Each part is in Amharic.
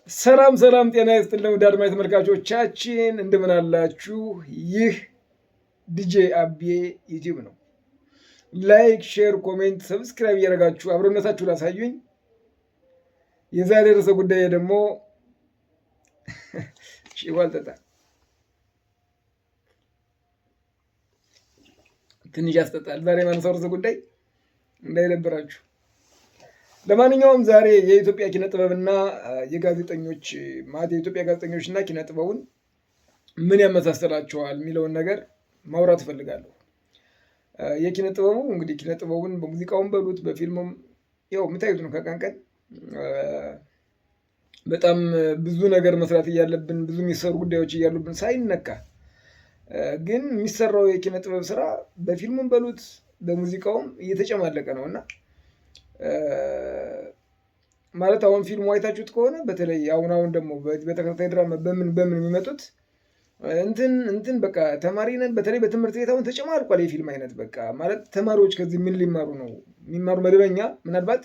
ሰላም ሰላም፣ ጤና ይስጥልን ውድ አድማጭ ተመልካቾቻችን እንደምን አላችሁ? ይህ ዲጄ አቤ ዩቲዩብ ነው። ላይክ፣ ሼር፣ ኮሜንት፣ ሰብስክራይብ እያደረጋችሁ አብሮነታችሁ ላሳዩኝ። የዛሬ ርዕሰ ጉዳይ ደግሞ ሺህ አልጠጣ ትንሽ ያስጠጣል። ዛሬ ማነሳው ርዕሰ ጉዳይ እንዳይደብራችሁ። ለማንኛውም ዛሬ የኢትዮጵያ ኪነ ጥበብና የጋዜጠኞች ማለት የኢትዮጵያ ጋዜጠኞችና ኪነ ጥበቡን ምን ያመሳሰላቸዋል የሚለውን ነገር ማውራት እፈልጋለሁ። የኪነ ጥበቡ እንግዲህ ኪነ ጥበቡን በሙዚቃውን በሉት በፊልሙም ያው የምታዩት ነው። ከቀን ቀን በጣም ብዙ ነገር መስራት እያለብን ብዙ የሚሰሩ ጉዳዮች እያሉብን ሳይነካ ግን የሚሰራው የኪነ ጥበብ ስራ በፊልሙም በሉት በሙዚቃውም እየተጨማለቀ ነው እና ማለት አሁን ፊልሙ አይታችሁት ከሆነ በተለይ አሁን ደግሞ በተከታታይ ድራማ በምን የሚመጡት እንትን በቃ ተማሪ ነን። በተለይ በትምህርት ቤት አሁን ተጨማልቋል የፊልም አይነት በቃ ማለት ተማሪዎች ከዚህ ምን ሊማሩ ነው የሚማሩ? መደበኛ ምናልባት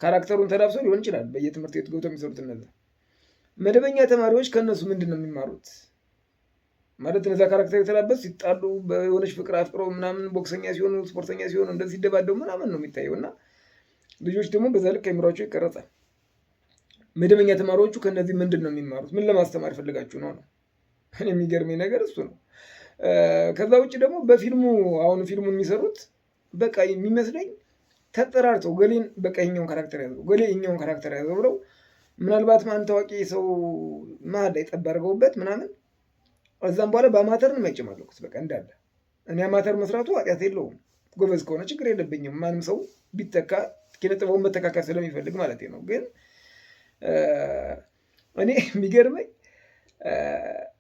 ካራክተሩን ተዳብሰው ሊሆን ይችላል በየትምህርት ቤት ገብተው የሚሰሩት እነዛ መደበኛ ተማሪዎች ከእነሱ ምንድን ነው የሚማሩት? ማለት እነዛ ካራክተር የተላበሱ ሲጣሉ በሆነች ፍቅር አፍቅረው ምናምን ቦክሰኛ ሲሆኑ ስፖርተኛ ሲሆኑ እንደዚህ ሲደባደቡ ምናምን ነው የሚታየው እና ልጆች ደግሞ በዛ ልክ አይምሯቸው ይቀረጻል። መደበኛ ተማሪዎቹ ከእነዚህ ምንድን ነው የሚማሩት? ምን ለማስተማር ፈልጋችሁ ነው? የሚገርመኝ ነገር እሱ ነው። ከዛ ውጭ ደግሞ በፊልሙ አሁን ፊልሙን የሚሰሩት በቃ የሚመስለኝ ተጠራርተው ገሌን በቃ ይኸኛውን ካራክተር ያዘው ገሌ ይኸኛውን ካራክተር ያዘው ብለው ምናልባት ማን ታዋቂ ሰው መሀል ላይ ጠብ አድርገውበት ምናምን እዛም በኋላ በአማተር ነው የሚያጨማለቁት በቃ እንዳለ። እኔ አማተር መስራቱ ኃጢአት የለውም። ጎበዝ ከሆነ ችግር የለብኝም። ማንም ሰው ቢተካ ኪነ ጥበቡን መተካከል ስለሚፈልግ ማለት ነው። ግን እኔ የሚገርመኝ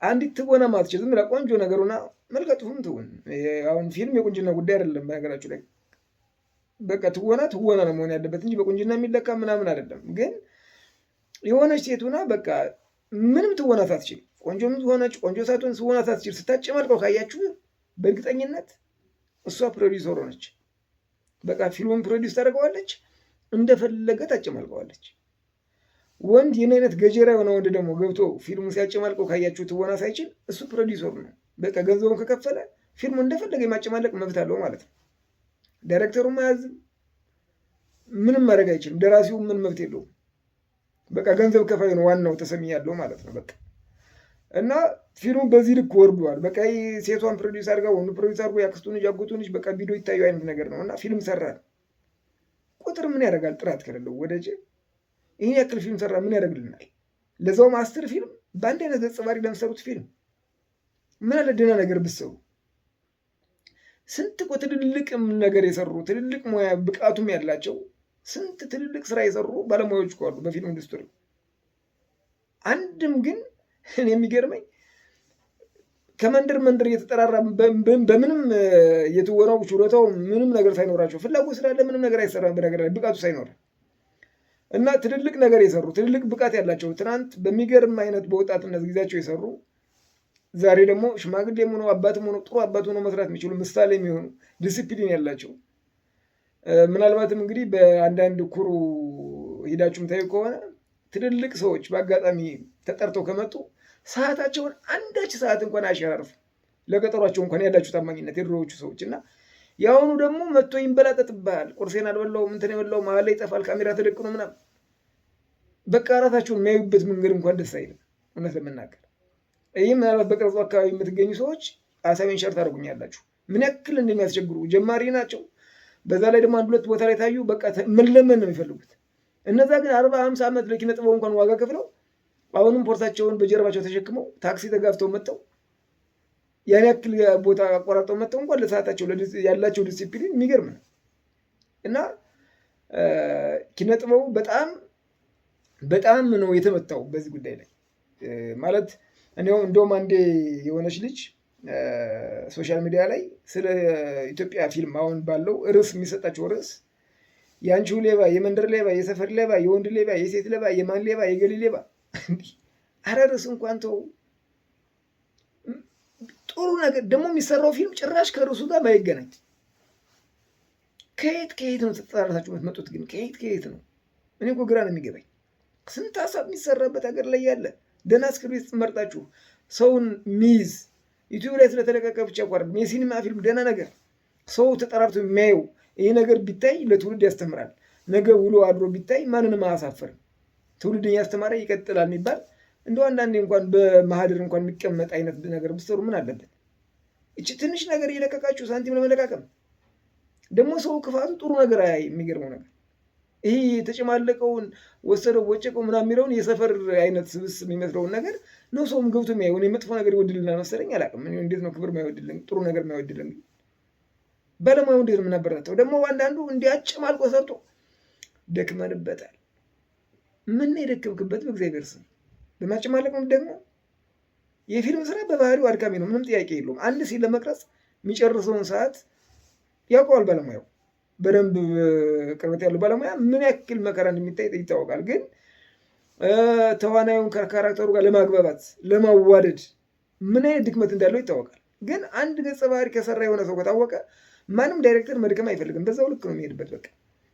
አንዲት ትወና ማትችል ዝም ብላ ቆንጆ ነገሩና መልከጡም ትውን። አሁን ፊልም የቁንጅና ጉዳይ አይደለም በነገራችሁ ላይ በቃ ትወና ነው መሆን ያለበት እንጂ በቁንጅና የሚለካ ምናምን አይደለም። ግን የሆነች ሴቱና በቃ ምንም ትወና ሳትችል ቆንጆም ሆነች ቆንጆ ሳትሆን ትወና ሳትችል ስታጨማልቀው ካያችሁ በእርግጠኝነት እሷ ፕሮዲውሰር ሆነች። በቃ ፊልሙን ፕሮዲውስ ታደርገዋለች፣ እንደፈለገ ታጨማልቀዋለች። ወንድ ይህን አይነት ገጀራ የሆነ ወንድ ደግሞ ገብቶ ፊልሙ ሲያጨማልቀው ካያችሁ ትወና ሳይችል እሱ ፕሮዲውሰር ነው። በቃ ገንዘቡን ከከፈለ ፊልሙ እንደፈለገ የማጨማለቅ መብት አለው ማለት ነው። ዳይሬክተሩም አያዝም፣ ምንም ማድረግ አይችልም። ደራሲው ምን መብት የለውም። በቃ ገንዘብ ከፋይ ነው ዋናው ተሰሚ ያለው ማለት ነው። በቃ እና ፊልሙ በዚህ ልክ ወርዷል። በቃ ሴቷን ፕሮዲውስ አድርጋ ወንዱ ፕሮዲውስ አድርጎ ያክስቱን ልጅ አጎቱን ልጅ በቃ ቪዲዮ ይታዩ አይነት ነገር ነው። እና ፊልም ሰራ ቁጥር ምን ያደርጋል? ጥራት ከሌለው ወደጀ ይህን ያክል ፊልም ሰራ ምን ያደርግልናል? ለዛውም 10 ፊልም በአንድ አይነት ገጸ ባህሪ ለምሰሩት ፊልም ምን አለ ደህና ነገር ብትሰሩ። ስንት እኮ ትልልቅ ነገር የሰሩ ትልልቅ ሙያ ብቃቱም ያላቸው ስንት ትልልቅ ስራ የሰሩ ባለሙያዎች እኮ አሉ በፊልም ኢንዱስትሪ። አንድም ግን የሚገርመኝ ከመንደር መንደር እየተጠራራ በምንም የትወናው ችሎታው ምንም ነገር ሳይኖራቸው ፍላጎት ስላለ ምንም ነገር አይሰራም። በነገር ላይ ብቃቱ ሳይኖር እና ትልልቅ ነገር የሰሩ ትልልቅ ብቃት ያላቸው ትናንት በሚገርም አይነት በወጣትነት ጊዜያቸው የሰሩ ዛሬ ደግሞ ሽማግሌም ሆነው አባትም ሆነው ጥሩ አባት ሆነው መስራት የሚችሉ ምሳሌ የሚሆኑ ዲሲፕሊን ያላቸው ምናልባትም እንግዲህ በአንዳንድ ኩሩ ሄዳችሁም ታዩ ከሆነ ትልልቅ ሰዎች በአጋጣሚ ተጠርተው ከመጡ ሰዓታቸውን አንዳች ሰዓት እንኳን አያሸራርፉ ለቀጠሯቸው እንኳን ያላችሁ ታማኝነት የድሮዎቹ ሰዎች እና የአሁኑ ደግሞ መጥቶ ይንበላጠጥብሃል። ቁርሴን አልበላሁም እንትን የበላው መሀል ላይ ይጠፋል፣ ካሜራ ተደቅኖ ምናምን በቃ ራሳቸውን የሚያዩበት መንገድ እንኳን ደስ አይልም እውነት ለመናገር። ይህ ምናልባት በቅርጹ አካባቢ የምትገኙ ሰዎች አሳቤን ሸር ታደርጉኛላችሁ ምን ያክል እንደሚያስቸግሩ። ጀማሪ ናቸው። በዛ ላይ ደግሞ 1-2 ቦታ ላይ ታዩ በቃ መለመን ነው የሚፈልጉት። እነዛ ግን 40-50 ዓመት ለኪነ ጥበቡ እንኳን ዋጋ ከፍለው አሁንም ፖርሳቸውን በጀርባቸው ተሸክመው ታክሲ ተጋፍተው መጥተው ያን ያክል ቦታ አቋራጠው መጥተው እንኳን ለሰዓታቸው ያላቸው ዲሲፕሊን የሚገርም ነው። እና ኪነ ጥበቡ በጣም ነው የተመታው በዚህ ጉዳይ ላይ ማለት እንደውም አንዴ የሆነች ልጅ ሶሻል ሚዲያ ላይ ስለ ኢትዮጵያ ፊልም አሁን ባለው ርዕስ የሚሰጣቸው ርዕስ የአንቺው ሌባ፣ የመንደር ሌባ፣ የሰፈር ሌባ፣ የወንድ ሌባ፣ የሴት ሌባ፣ የማን ሌባ፣ የገሊ ሌባ። አረ ርዕስ እንኳን ተው። ጥሩ ነገር ደግሞ የሚሰራው ፊልም ጭራሽ ከርዕሱ ጋር ማይገናኝ ከየት ነው ተጠራርታችሁ የምትመጡት? ግን ከየት ነው? እኔ እኮ ግራ ነው የሚገባኝ። ስንት ሀሳብ የሚሰራበት ሀገር ላይ ያለ ደህና ስክሪፕት መርጣችሁ ሰውን ሚይዝ ዩቲዩብ ላይ ስለተለቀቀ ብቻ እኮ አይደለም። የሲኒማ ፊልም ደህና ነገር ሰው ተጠራርቶ የሚያየው ይሄ ነገር ቢታይ ለትውልድ ያስተምራል። ነገ ውሎ አድሮ ቢታይ ማንንም አያሳፍርም። ትውልድን ያስተማረ ይቀጥላል የሚባል እንደው አንዳንዴ እንኳን በማህደር እንኳን የሚቀመጥ አይነት ነገር ብትሰሩ ምን አለበት? እቺ ትንሽ ነገር እየለቀቃችሁ ሳንቲም ለመለቃቀም ደግሞ ሰው ክፋቱ ጥሩ ነገር አያይ። የሚገርመው ነገር ይሄ የተጨማለቀውን ወሰደው ወጨቀው ምናምን የሚለውን የሰፈር አይነት ስብስብ የሚመስለውን ነገር ነው ሰውም ገብቶ የሚያየው። እኔ መጥፎ ነገር ይወድልናል መሰለኝ አላውቅም። እንዴት ነው ክብር የማይወድልን ጥሩ ነገር የማይወድልን? ባለሙያው እንዴት ነው የምናበረታተው? ደግሞ አንዳንዱ እንዲያጨማልቆ ሰርቶ ደክመንበታል። ምን የደከምክበት በእግዚአብሔር ስም በማጨማለቅ ነው። ደግሞ የፊልም ስራ በባህሪው አድካሚ ነው፣ ምንም ጥያቄ የለውም። አንድ ሲል ለመቅረጽ የሚጨርሰውን ሰዓት ያውቀዋል ባለሙያው። በደንብ ቅርበት ያለው ባለሙያ ምን ያክል መከራ እንደሚታይ ይታወቃል። ግን ተዋናዩን ከካራክተሩ ጋር ለማግባባት ለማዋደድ ምን አይነት ድክመት እንዳለው ይታወቃል። ግን አንድ ገጸ ባህሪ ከሰራ የሆነ ሰው ከታወቀ ማንም ዳይሬክተር መድከም አይፈልግም። በዛው ልክ ነው የሚሄድበት። በቃ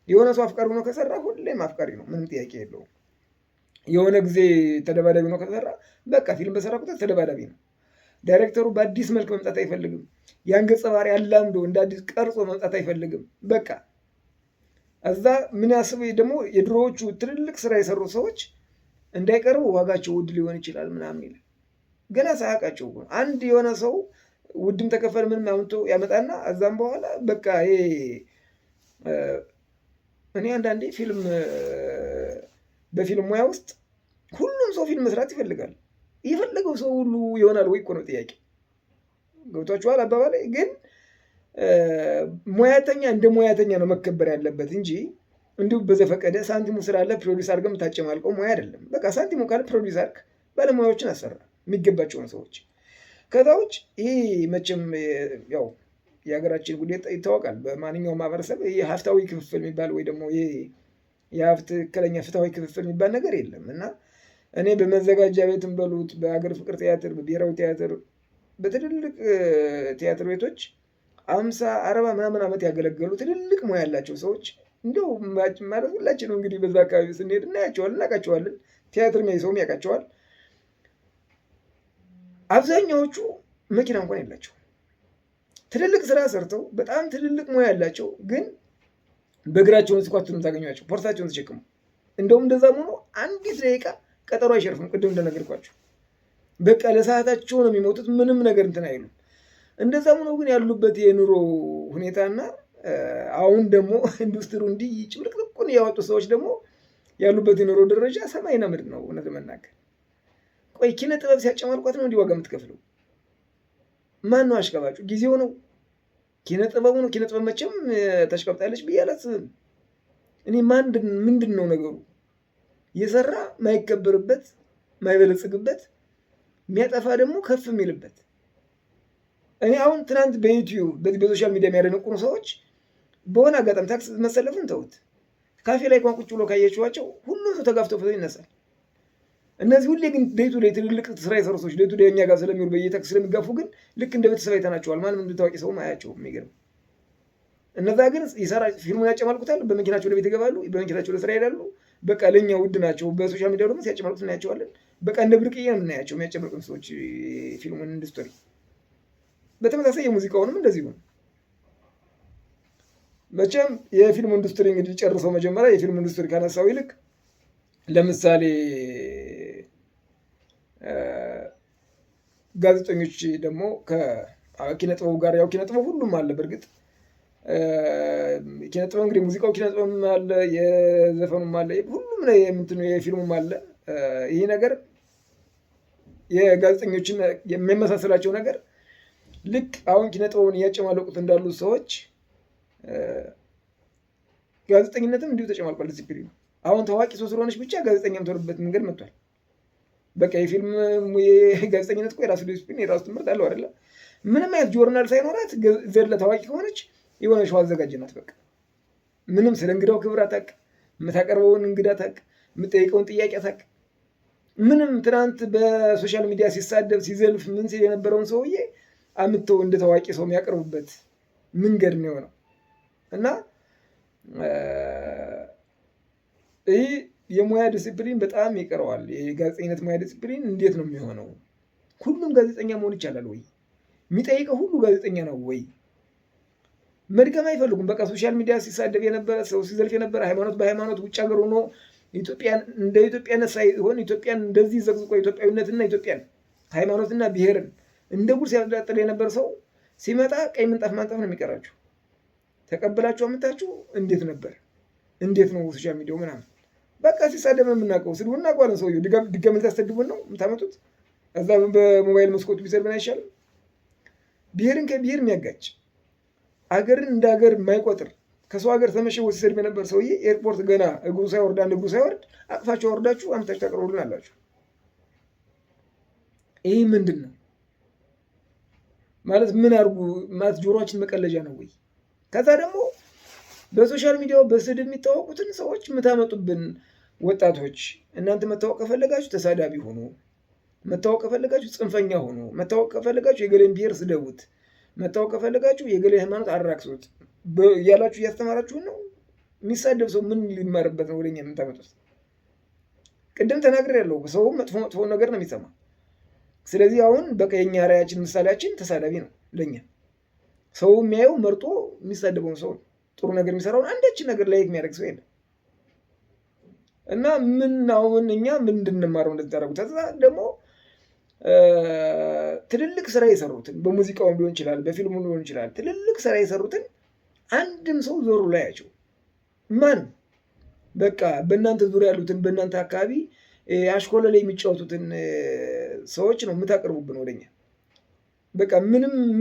የሆነ ሰው አፍቃሪ ሆኖ ከሰራ ሁሌም አፍቃሪ ነው፣ ምንም ጥያቄ የለውም። የሆነ ጊዜ ተደባዳቢ ነው ከሰራ በቃ ፊልም በሰራ ቁጥር ተደባዳቢ ነው። ዳይሬክተሩ በአዲስ መልክ መምጣት አይፈልግም። ያን ገጸ ባህሪ አላምዶ እንደ አዲስ ቀርጾ መምጣት አይፈልግም። በቃ እዛ ምን ያስቡ ደግሞ የድሮዎቹ ትልልቅ ስራ የሰሩ ሰዎች እንዳይቀርቡ ዋጋቸው ውድ ሊሆን ይችላል ምናምን ይላል። ገና ሳያውቃቸው አንድ የሆነ ሰው ውድም ተከፈል ምንም አምጥቶ ያመጣና እዛም በኋላ በቃ ይሄ እኔ አንዳንዴ ፊልም በፊልም ሙያ ውስጥ ሁሉም ሰው ፊልም መስራት ይፈልጋል። የፈለገው ሰው ሁሉ ይሆናል ወይ እኮ ነው ጥያቄ። ገብቷችኋል አባባሌ? ግን ሙያተኛ እንደ ሙያተኛ ነው መከበር ያለበት እንጂ እንዲሁ በዘፈቀደ ሳንቲሙ ስላለ ፕሮዲስ አድርገህ የምታጨማልቀው ሙያ አይደለም። በቃ ሳንቲሙ ካለ ፕሮዲስ አድርግ፣ ባለሙያዎችን አሰራ፣ የሚገባቸውን ሰዎች። ከዛ ውጭ ይህ መቼም ያው የሀገራችን ጉዳይ ይታወቃል። በማንኛውም ማህበረሰብ ሀብታዊ ክፍፍል የሚባል ወይ ደግሞ የሀብት ትክክለኛ ፍትሃዊ ክፍፍል የሚባል ነገር የለም እና እኔ በመዘጋጃ ቤትም በሉት በሀገር ፍቅር ቲያትር፣ በብሔራዊ ቲያትር፣ በትልልቅ ቲያትር ቤቶች 50-40 ምናምን ዓመት ያገለገሉ ትልልቅ ሙያ ያላቸው ሰዎች እንደው ማለት ሁላችን ነው እንግዲህ በዛ አካባቢ ስንሄድ እናውቃቸዋለን። ቲያትር የሚያይ ሰውም ያውቃቸዋል። አብዛኛዎቹ መኪና እንኳን የላቸው፣ ትልልቅ ስራ ሰርተው በጣም ትልልቅ ሙያ ያላቸው ግን በእግራቸውን ሲኳትኑ ታገኟቸው፣ ፖርሳቸውን ተሸክሙ። እንደውም እንደዛም ሆኖ አንዲት ደቂቃ ቀጠሮ አይሸርፍም። ቅድም እንደነገርኳቸው በቃ ለሰዓታቸው ነው የሚሞቱት። ምንም ነገር እንትን አይሉም። እንደዛም ሆኖ ግን ያሉበት የኑሮ ሁኔታና አሁን ደግሞ ኢንዱስትሪ እንዲህ ጭምልቅልቁን ያወጡ ሰዎች ደግሞ ያሉበት የኑሮ ደረጃ ሰማይና ምድር ነው። እውነት ለመናገር ቆይ ኪነ ጥበብ ሲያጨማልቋት ነው እንዲህ ዋጋ የምትከፍለው? ማን ነው አሽቀባጩ? ጊዜው ነው? ኪነ ጥበቡ ነው? ኪነ ጥበብ መቼም ተሽቀብጣለች ብዬ አላስብም። እኔ ምንድን ነው ነገሩ? የሰራ ማይከበርበት ማይበለጽግበት፣ የሚያጠፋ ደግሞ ከፍ የሚልበት። እኔ አሁን ትናንት በዩቲዩብ በሶሻል ሚዲያ የሚያደነቁኑ ሰዎች በሆነ አጋጣሚ ታክስ መሰለፍን ተውት፣ ካፌ ላይ እንኳን ቁጭ ብሎ ካየችዋቸው ሁሉም ሰው ተጋፍቶ ፎቶ ይነሳል። እነዚህ ሁሌ ግን ዴቱ ላይ ትልልቅ ስራ የሰሩ ሰዎች ዴቱ ላይ እኛ ጋር ስለሚውሉ በየታክስ ስለሚጋፉ ግን ልክ እንደ ቤተሰብ አይተናቸዋል። ማንም እንደታዋቂ ሰውም አያቸውም። የሚገርም እነዛ ግን ፊልሙን ያጨማልቁታል። በመኪናቸው ወደ ቤት ይገባሉ፣ በመኪናቸው ወደ ስራ ይሄዳሉ። በቃ ለእኛ ውድ ናቸው። በሶሻል ሚዲያ ደግሞ ሲያጨማልቁት እናያቸዋለን። በቃ እንደ ብርቅዬ ነው የምናያቸው የሚያጨማልቁት ሰዎች ፊልሙን ኢንዱስትሪ። በተመሳሳይ የሙዚቃውንም እንደዚሁ ነው። መቼም የፊልም ኢንዱስትሪ እንግዲህ ጨርሰው መጀመሪያ የፊልም ኢንዱስትሪ ካነሳው ይልቅ ለምሳሌ ጋዜጠኞች ደግሞ ከኪነ ጥበቡ ጋር ያው ኪነ ጥበብ ሁሉም አለ። በእርግጥ ኪነ ጥበብ እንግዲህ ሙዚቃው ኪነ ጥበብም አለ፣ የዘፈኑም አለ፣ ሁሉም ላይ የፊልሙም አለ። ይህ ነገር የጋዜጠኞችን የሚመሳሰላቸው ነገር ልክ አሁን ኪነ ጥበቡን እያጨማለቁት እንዳሉ ሰዎች ጋዜጠኝነትም እንዲሁ ተጨማልቋል። ዲሲፕሊኑ አሁን ታዋቂ ሰው ስለሆነች ብቻ ጋዜጠኛ የምትሆንበት መንገድ መጥቷል። በቃ የፊልም ጋዜጠኝነት እኮ የራሱ ዲሲፕሊን የራሱ ትምህርት አለው አይደለ? ምንም አይነት ጆርናል ሳይኖራት ዘለ ታዋቂ ከሆነች የሆነ ሸዋ አዘጋጅናት። በቃ ምንም ስለ እንግዳው ክብር አታውቅ፣ የምታቀርበውን እንግዳ አታውቅ፣ የምጠይቀውን ጥያቄ አታውቅ። ምንም ትናንት በሶሻል ሚዲያ ሲሳደብ ሲዘልፍ ምን ሲል የነበረውን ሰውዬ አምጥተው እንደ ታዋቂ ሰው የሚያቀርቡበት መንገድ ነው የሆነው እና ይህ የሙያ ዲሲፕሊን በጣም ይቀረዋል። የጋዜጠኝነት ሙያ ዲሲፕሊን እንዴት ነው የሚሆነው? ሁሉም ጋዜጠኛ መሆን ይቻላል ወይ? የሚጠይቀው ሁሉ ጋዜጠኛ ነው ወይ? መድከም አይፈልጉም። በቃ ሶሻል ሚዲያ ሲሳደብ የነበረ ሰው ሲዘልፍ የነበረ ሃይማኖት በሃይማኖት ውጭ ሀገር ሆኖ ኢትዮጵያን እንደ ኢትዮጵያነት ሳይሆን ኢትዮጵያን እንደዚህ ዘቅዝቆ ኢትዮጵያዊነትና ኢትዮጵያን ሃይማኖትና ብሔርን እንደ ጉድ ሲያዳጥል የነበረ ሰው ሲመጣ ቀይ ምንጣፍ ማንጠፍ ነው የሚቀራችሁ። ተቀበላችሁ አምታችሁ እንዴት ነበር? እንዴት ነው ሶሻል ሚዲያው ምናምን በቃ ሲሳደብ የምናውቀው ስድቡን እናውቀዋለን። ሰውዬው ድጋሚ ልታስደድቡን ነው የምታመጡት። እዛ በሞባይል መስኮቱ ቢሰድብን አይሻልም? ብሔርን ከብሔር የሚያጋጭ አገርን እንደ ሀገር የማይቆጥር ከሰው ሀገር ተመሸጎ ሲሰድብ የነበር ሰውዬ ኤርፖርት ገና እግሩ ሳይወርድ አንድ እግሩ ሳይወርድ አቅፋችሁ አወርዳችሁ አምታችሁ ታቀርቡልን አላችሁ። ይህ ምንድን ነው ማለት? ምን አድርጉ ማለት ጆሮችን መቀለጃ ነው ወይ? ከዛ ደግሞ በሶሻል ሚዲያው በስድብ የሚታወቁትን ሰዎች የምታመጡብን ወጣቶች፣ እናንተ መታወቅ ከፈለጋችሁ ተሳዳቢ ሆኑ፣ መታወቅ ከፈለጋችሁ ጽንፈኛ ሆኑ፣ መታወቅ ከፈለጋችሁ የገሌን ብሔር ስደቡት፣ መታወቅ ከፈለጋችሁ የገሌን ሃይማኖት አራክሱት እያላችሁ እያስተማራችሁን ነው። የሚሳደብ ሰው ምን ሊማርበት ነው ወደኛ የምታመጡት? ቅድም ተናግሬያለሁ። ሰው መጥፎ ነገር ነው የሚሰማ። ስለዚህ አሁን በቃ የኛ ራያችን ምሳሌያችን ተሳዳቢ ነው ለኛ። ሰው የሚያየው መርጦ የሚሳደበውን ሰው፣ ጥሩ ነገር የሚሰራውን አንዳችን ነገር ላይ የሚያደርግ ሰው የለም። እና ምን አሁን እኛ ምን እንድንማረው እንደተደረጉ ተዛ ደግሞ ትልልቅ ስራ የሰሩትን በሙዚቃውም ሊሆን ይችላል፣ በፊልሙ ሊሆን ይችላል። ትልልቅ ስራ የሰሩትን አንድም ሰው ዞሩ ላያቸው ማን በቃ በእናንተ ዙሪያ ያሉትን በእናንተ አካባቢ አሽኮለ ላይ የሚጫወቱትን ሰዎች ነው የምታቀርቡብን ወደኛ። በቃ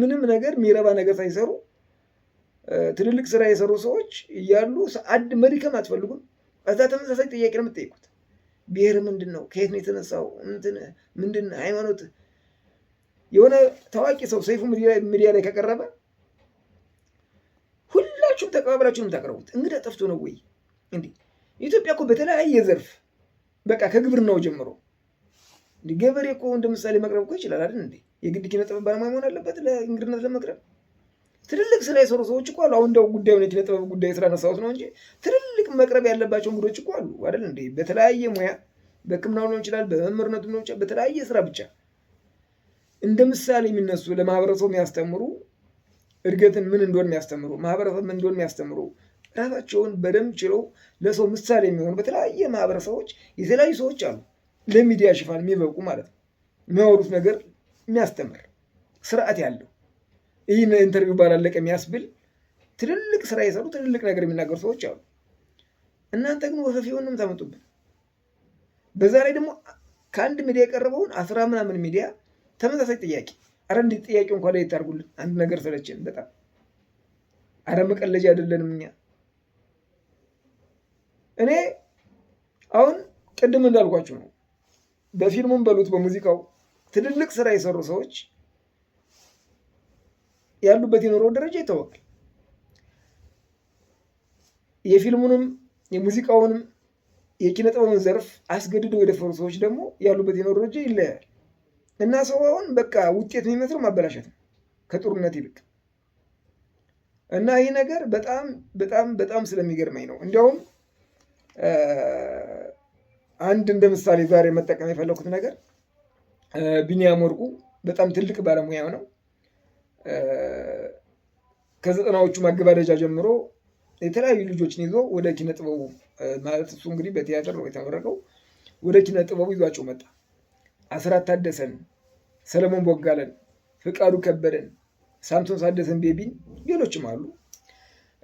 ምንም ነገር የሚረባ ነገር ሳይሰሩ ትልልቅ ስራ የሰሩ ሰዎች እያሉ መድከም አትፈልጉም። እዛ ተመሳሳይ ጥያቄ ነው የምትጠይቁት። ብሔር ምንድን ነው? ከየት ነው የተነሳው? ምንድን ሃይማኖት? የሆነ ታዋቂ ሰው ሰይፉ ሚዲያ ላይ ከቀረበ ሁላችሁም ተቀባብላችሁ ነው የምታቀርቡት። እንግዳ ጠፍቶ ነው ወይ እንዴ? ኢትዮጵያ እኮ በተለያየ ዘርፍ በቃ ከግብርናው ጀምሮ ገበሬ እኮ እንደ ምሳሌ መቅረብ እኮ ይችላል አይደል እንዴ? የግድ ኪነ ጥበብ ባለሙያ መሆን አለበት ለእንግድነት ለመቅረብ? ትልልቅ ስራ የሰሩ ሰዎች እኮ አሉ። አሁን እንደው ጉዳዩን የኪነ ጥበብ ጉዳይ ስላነሳሁት ነው እንጂ ትልልቅ መቅረብ ያለባቸው እንግዶች እኮ አሉ አይደል እንዴ? በተለያየ ሙያ በሕክምናው ሊሆን ይችላል፣ በመምህርነቱ ሊሆን ይችላል፣ በተለያየ ስራ ብቻ እንደ ምሳሌ የሚነሱ ለማህበረሰቡ የሚያስተምሩ እድገትን ምን እንደሆነ የሚያስተምሩ ማህበረሰብ ምን እንደሆነ የሚያስተምሩ ራሳቸውን በደንብ ችለው ለሰው ምሳሌ የሚሆኑ በተለያየ ማህበረሰቦች የተለያዩ ሰዎች አሉ። ለሚዲያ ሽፋን የሚበቁ ማለት ነው። የሚያወሩት ነገር የሚያስተምር ስርዓት ያለው ይህን ኢንተርቪው ባላለቀ የሚያስብል ትልልቅ ስራ የሰሩ ትልልቅ ነገር የሚናገሩ ሰዎች አሉ። እናንተ ግን ወፈፊውን የምታመጡብን። በዛ ላይ ደግሞ ከአንድ ሚዲያ የቀረበውን 10 ምናምን ሚዲያ ተመሳሳይ ጥያቄ። አረ እንዴት ጥያቄው እንኳን ላይ ታርጉልን። አንድ ነገር ሰለችን በጣም። አረ መቀለጃ አይደለንም እኛ። እኔ አሁን ቅድም እንዳልኳችሁ ነው። በፊልሙም በሉት በሙዚቃው ትልልቅ ስራ የሰሩ ሰዎች ያሉበት የኖረው ደረጃ ይታወቃል። የፊልሙንም የሙዚቃውንም የኪነ ጥበብን ዘርፍ አስገድደው የደፈሩ ሰዎች ደግሞ ያሉበት የኖረው ደረጃ ይለያል። እና ሰው አሁን በቃ ውጤት የሚመስለው ማበላሸት ነው ከጥሩነት ይልቅ። እና ይህ ነገር በጣም በጣም በጣም ስለሚገርመኝ ነው። እንዲያውም አንድ እንደ ምሳሌ ዛሬ መጠቀም የፈለኩት ነገር ቢኒያም ወርቁ በጣም ትልቅ ባለሙያ ነው። ከ90ዎቹ ማገባደጃ ጀምሮ የተለያዩ ልጆችን ይዞ ወደ ኪነ ጥበቡ ማለት እሱ እንግዲህ በቲያትር ነው የተመረቀው። ወደ ኪነ ጥበቡ ይዟቸው መጣ። አስራት ታደሰን፣ ሰለሞን ቦጋለን፣ ፍቃዱ ከበደን፣ ሳምሶን ሳደሰን፣ ቤቢን ሌሎችም አሉ።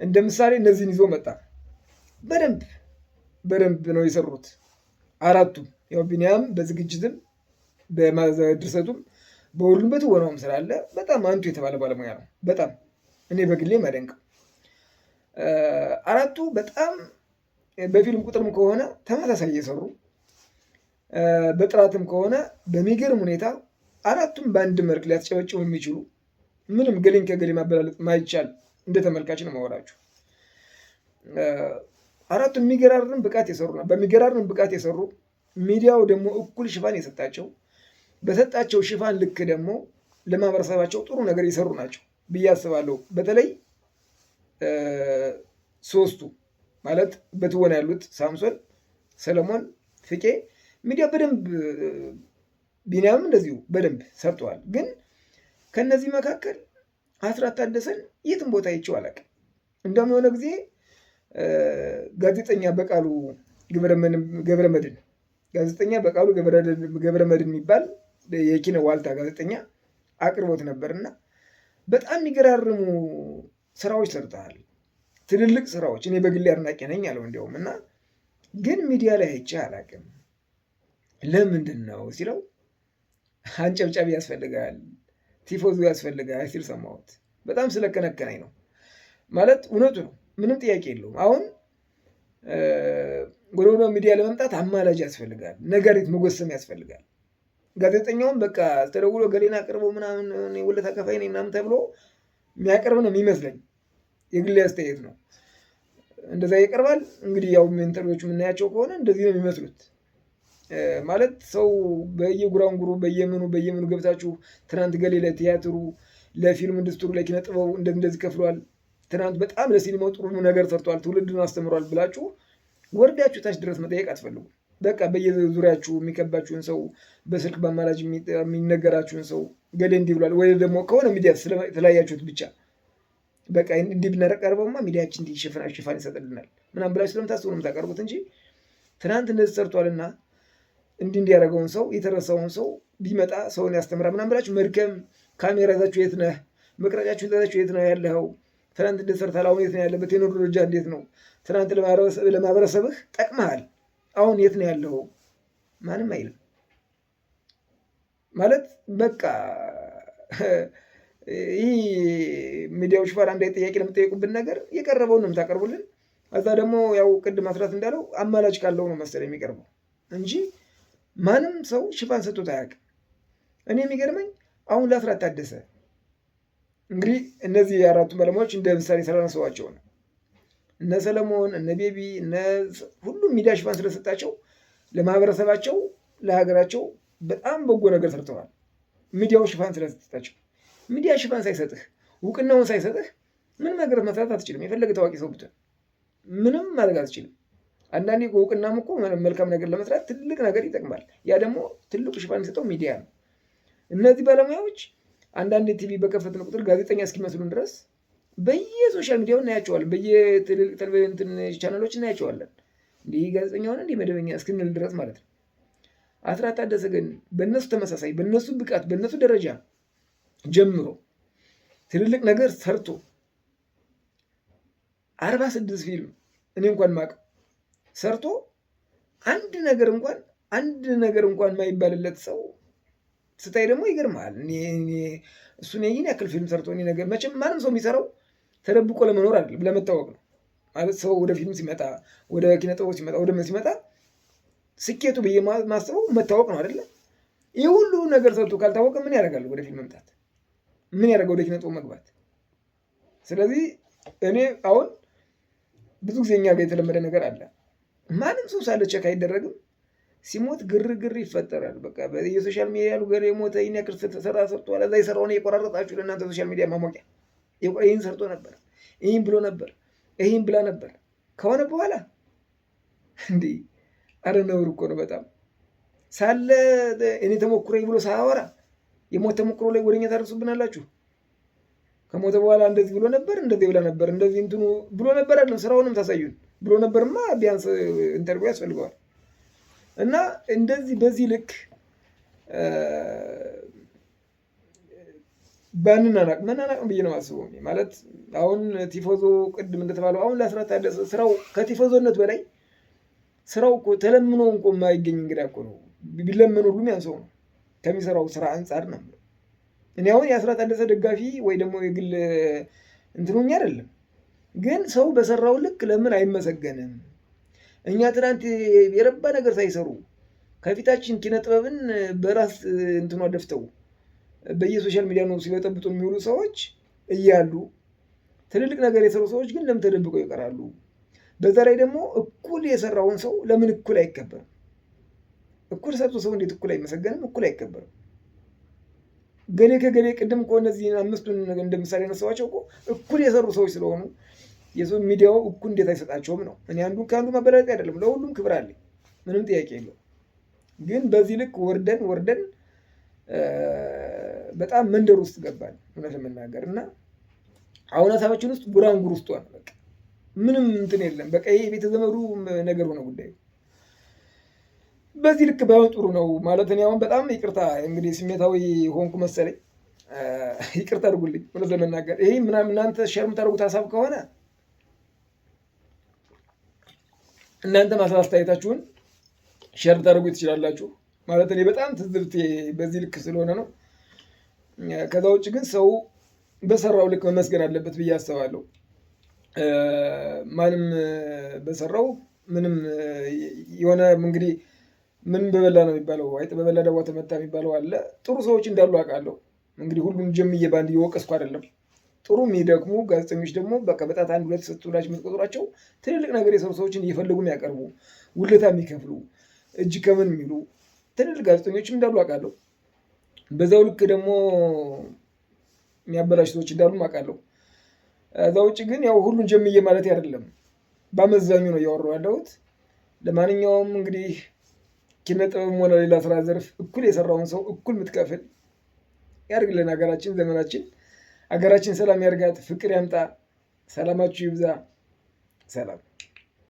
እንደ ምሳሌ እነዚህን ይዞ መጣ። በደንብ ነው የሰሩት አራቱም። ያው ቢኒያም በዝግጅትም በድርሰቱም በሁሉም በትወናውም ስላለ በጣም አንቱ የተባለ ባለሙያ ነው። በጣም እኔ በግሌ ማደንቀው አራቱ በጣም በፊልም ቁጥርም ከሆነ ተመሳሳይ እየሰሩ በጥራትም ከሆነ በሚገርም ሁኔታ አራቱም በአንድ መልክ ሊያስጨበጭቡ የሚችሉ ምንም ገሌን ከገሌ ማበላለጥ ማይቻል እንደ ተመልካች ነው ማወራችሁ። አራቱም የሚገራርም ብቃት የሰሩ ነው። በሚገራርም ብቃት የሰሩ ሚዲያው ደግሞ እኩል ሽፋን የሰጣቸው በሰጣቸው ሽፋን ልክ ደግሞ ለማህበረሰባቸው ጥሩ ነገር የሰሩ ናቸው ብዬ አስባለሁ። በተለይ ሶስቱ ማለት በትወና ያሉት ሳምሶን፣ ሰለሞን ፍቄ ሚዲያ በደንብ ቢኒያምም እንደዚሁ በደንብ ሰርተዋል። ግን ከነዚህ መካከል አስራት ታደሰን የትም ቦታ አይቼው አላውቅም። እንደውም የሆነ ጊዜ ጋዜጠኛ በቃሉ ገብረመድህን የሚባል የኪነ ዋልታ ጋዜጠኛ አቅርቦት ነበርና በጣም የሚገራርሙ ስራዎች ሰርተሃል፣ ትልልቅ ስራዎች። እኔ በግሌ አድናቂ ነኝ አለው እንዲያውም እና ግን ሚዲያ ላይ አይቼ አላውቅም። ለምንድን ነው ሲለው አንጨብጫቢ ያስፈልጋል፣ ቲፎዞ ያስፈልጋል ሲል ሰማሁት። በጣም ስለከነከነኝ ነው ማለት እውነቱ ነው፣ ምንም ጥያቄ የለውም። አሁን ወደ ሚዲያ ለመምጣት አማላጅ ያስፈልጋል፣ ነጋሪት መጎሰም ያስፈልጋል። ጋዜጠኛውም በቃ ተደውሎ ገሌና አቅርቦ ምናምን ውለታ ከፋይ ነኝ ምናምን ተብሎ የሚያቀርብ ነው የሚመስለኝ፣ የግሌ አስተያየት ነው። እንደዛ ይቀርባል። እንግዲህ ያው ኢንተርቪዎቹ የምናያቸው ከሆነ እንደዚህ ነው የሚመስሉት። ማለት ሰው በየጉራንጉሩ በየምኑ ገብታችሁ ትናንት ገሌ ለቲያትሩ፣ ለፊልም ኢንዱስትሪ፣ ለኪነ ጥበቡ እንደዚህ ከፍሏል፣ ትናንት በጣም ለሲኒማው ጥሩ ነገር ሰርቷል፣ ትውልድን አስተምሯል ብላችሁ ወርዳችሁ ታች ድረስ መጠየቅ አትፈልጉ። በቃ በየዙሪያችሁ የሚከባችሁን ሰው፣ በስልክ በአማራጭ የሚነገራችሁን ሰው ገሌ እንዲህ ብሏል ወይ ደግሞ ከሆነ ሚዲያ ስለተለያያችሁት ብቻ በቃ እንዲህ ብናቀርበውማ ሚዲያችን እንዲህ ሽፋን ይሰጥልናል ምናምን ብላችሁ ስለምታስቡ ነው የምታቀርቡት እንጂ ትናንት እንደዚህ ሰርቷልና እንዲህ ያደረገውን ሰው የተረሳውን ሰው ቢመጣ ሰውን ያስተምራል ምናምን ብላችሁ መድከም። ካሜራ ይዛችሁ የት ነህ? መቅረጫችሁ ይዛችሁ የት ነው ያለኸው? ትናንት እንዴት ሰርታል? አሁን የት ነው ያለበት? የኑሮ ደረጃ እንዴት ነው? ትናንት ለማህበረሰብህ ጠቅመሃል፣ አሁን የት ነው ያለው? ማንም አይልም። ማለት በቃ ይህ ሚዲያዎች ፋር አንድ ጥያቄ ለምጠየቁብን ነገር የቀረበውን ነው የምታቀርቡልን። እዛ ደግሞ ያው ቅድም አስራት እንዳለው አማላጭ ካለው ነው መሰለኝ የሚቀርበው እንጂ ማንም ሰው ሽፋን ሰጥቶት አያውቅም። እኔ የሚገርመኝ አሁን ለአስራት ታደሰ እንግዲህ እነዚህ የአራቱ ባለሙያዎች እንደ ምሳሌ ስላነሳኋቸው ነው። እነ ሰለሞን እነ ቤቢ ሁሉም ሚዲያ ሽፋን ስለሰጣቸው ለማህበረሰባቸው ለሀገራቸው በጣም በጎ ነገር ሰርተዋል። ሚዲያው ሽፋን ስለሰጣቸው። ሚዲያ ሽፋን ሳይሰጥህ እውቅናውን ሳይሰጥህ ምንም ነገር መስራት አትችልም። የፈለገ ታዋቂ ሰው ብትሆን ምንም ማድረግ አትችልም። አንዳንዴ እውቅናም እኮ መልካም ነገር ለመስራት ትልቅ ነገር ይጠቅማል። ያ ደግሞ ትልቁ ሽፋን የሚሰጠው ሚዲያ ነው። እነዚህ ባለሙያዎች አንዳንድ ቲቪ በከፈትን ቁጥር ጋዜጠኛ እስኪመስሉን ድረስ በየሶሻል ሚዲያው እናያቸዋለን፣ በየቴሌቪዥን ቻናሎች እናያቸዋለን። እንዲህ ጋዜጠኛ ሆነ እንዲህ መደበኛ እስክንል ድረስ ማለት ነው። አስራት ታደሰ ግን በእነሱ ተመሳሳይ በእነሱ ብቃት በእነሱ ደረጃ ጀምሮ ትልልቅ ነገር ሰርቶ 46 ፊልም እኔ እንኳን ማቀው ሰርቶ አንድ ነገር እንኳን ማይባልለት ሰው ስታይ ደግሞ ይገርማል። እሱን ይህን ያክል ፊልም ሰርቶ ነገር መቼም ማንም ሰው የሚሰራው ተደብቆ ለመኖር አይደለም፣ ለመታወቅ ነው። ማለት ሰው ወደ ፊልም ሲመጣ፣ ወደ ኪነጥበብ ሲመጣ፣ ወደ ምን ሲመጣ ስኬቱ ብዬ ማስበው መታወቅ ነው አይደለ? ይህ ሁሉ ነገር ሰርቶ ካልታወቀ ምን ያደርጋል ወደ ፊልም መምጣት? ምን ያደርጋል ወደ ኪነጥበብ መግባት? ስለዚህ እኔ አሁን ብዙ ጊዜ እኛ ጋር የተለመደ ነገር አለ። ማንም ሰው ሳለ ቼክ አይደረግም። ሲሞት ግርግር ይፈጠራል። በቃ የሶሻል ሚዲያ ያሉ ገር የሞተ ይህን ያክል ሰርቷል፣ እዛ የሰራውን የቆራረጣችሁ ለእናንተ ሶሻል ሚዲያ ማሞቂያ ይህን ሰርቶ ነበር፣ ይህን ብሎ ነበር፣ ይህን ብላ ነበር ከሆነ በኋላ እንዲህ አረ ነውር እኮ ነው በጣም ሳለ እኔ ተሞክሮኝ ብሎ ሳያወራ የሞት ተሞክሮ ላይ ወደኛ ታደርሱብናላችሁ። ከሞተ በኋላ እንደዚህ ብሎ ነበር፣ እንደዚህ ብላ ነበር፣ እንደዚህ እንትኑ ብሎ ነበር አይደለም፣ ስራውንም ታሳዩን ብሎ ነበርማ ቢያንስ ኢንተርቪው ያስፈልገዋል። እና እንደዚህ በዚህ ልክ መናናቅ ብዬ ነው የማስበው። ማለት አሁን ቲፎዞ ቅድም እንደተባለው አሁን ለአስራት ታደሰ ስራው ከቲፎዞነት በላይ ስራው እኮ ተለምኖ እንኳ የማይገኝ እንግዳ እኮ ነው። ቢለመኑ ሁሉም ያንሰው ነው ከሚሰራው ስራ አንጻር ነው። እኔ አሁን የአስራት ታደሰ ደጋፊ ወይ ደግሞ የግል እንትኑኛ አይደለም፣ ግን ሰው በሰራው ልክ ለምን አይመሰገንም? እኛ ትናንት የረባ ነገር ሳይሰሩ ከፊታችን ኪነ ጥበብን በራስ እንትኗ ደፍተው በየሶሻል ሚዲያ ነው ሲበጠብጡ የሚውሉ ሰዎች እያሉ ትልልቅ ነገር የሰሩ ሰዎች ግን ለምን ተደብቀው ይቀራሉ? በዛ ላይ ደግሞ እኩል የሰራውን ሰው ለምን እኩል አይከበርም? እኩል ሰርቶ ሰው እንዴት እኩል አይመሰገንም? እኩል አይከበርም? ገሌ ከገሌ ቅድም እኮ እነዚህ አምስቱን እንደምሳሌ ያነሳኋቸው እኮ እኩል የሰሩ ሰዎች ስለሆኑ ሚዲያው እኩል እንዴት አይሰጣቸውም ነው። እኔ አንዱን ከአንዱ ማበላለጥ አይደለም፣ ለሁሉም ክብር አለኝ። ምንም ጥያቄ የለው። ግን በዚህ ልክ ወርደን በጣም መንደር ውስጥ ገባን እውነት ለመናገር እና አሁን ሀሳባችን ውስጥ ጉራንጉር ውስጥ ሆነ። በቃ ምንም እንትን የለም። በቃ ይሄ ቤተ ዘመዱ ነገር ሆነ ጉዳዩ። በዚህ ልክ ባይሆን ጥሩ ነው ማለት እኔ አሁን በጣም ይቅርታ እንግዲህ ስሜታዊ ሆንኩ መሰለኝ። ይቅርታ አድርጉልኝ እውነት ለመናገር ይሄ ምናምን እናንተ ሸር የምታደርጉት ሀሳብ ከሆነ እናንተ አስተያየታችሁን ሸር ታደርጉ ትችላላችሁ። ማለት እኔ በጣም ትዝብቴ በዚህ ልክ ስለሆነ ነው። ከዛ ውጭ ግን ሰው በሰራው ልክ መመስገን አለበት ብዬ አስባለሁ። ማንም በሰራው ምንም የሆነ እንግዲህ ምን በበላ ነው የሚባለው፣ አይጥ በበላ ዳዋ ተመታ የሚባለው አለ። ጥሩ ሰዎች እንዳሉ አውቃለሁ። እንግዲህ ሁሉም ጀምዬ ባንድ እየወቀስኩ አይደለም። ጥሩ የሚደክሙ ጋዜጠኞች ደግሞ በቃ በጣት አንድ ሁለት ስትላችሁ የምትቆጥሯቸው ትልልቅ ነገር የሰሩ ሰዎችን እየፈለጉ የሚያቀርቡ ውለታ የሚከፍሉ እጅ ከምን የሚሉ ትልልቅ ጋዜጠኞችም እንዳሉ አውቃለሁ። በዛው ልክ ደግሞ የሚያበላሽ ሰዎች እንዳሉ አውቃለሁ። እዛ ውጭ ግን ያው ሁሉን ጀምዬ ማለት አይደለም፣ በአመዛኙ ነው እያወራሁ ያለሁት። ለማንኛውም እንግዲህ ኪነ ጥበብም ሆነ ሌላ ስራ ዘርፍ እኩል የሰራውን ሰው እኩል የምትከፍል ያድርግልን። ሀገራችን ዘመናችን ሀገራችን ሰላም ያርጋት፣ ፍቅር ያምጣ። ሰላማችሁ ይብዛ። ሰላም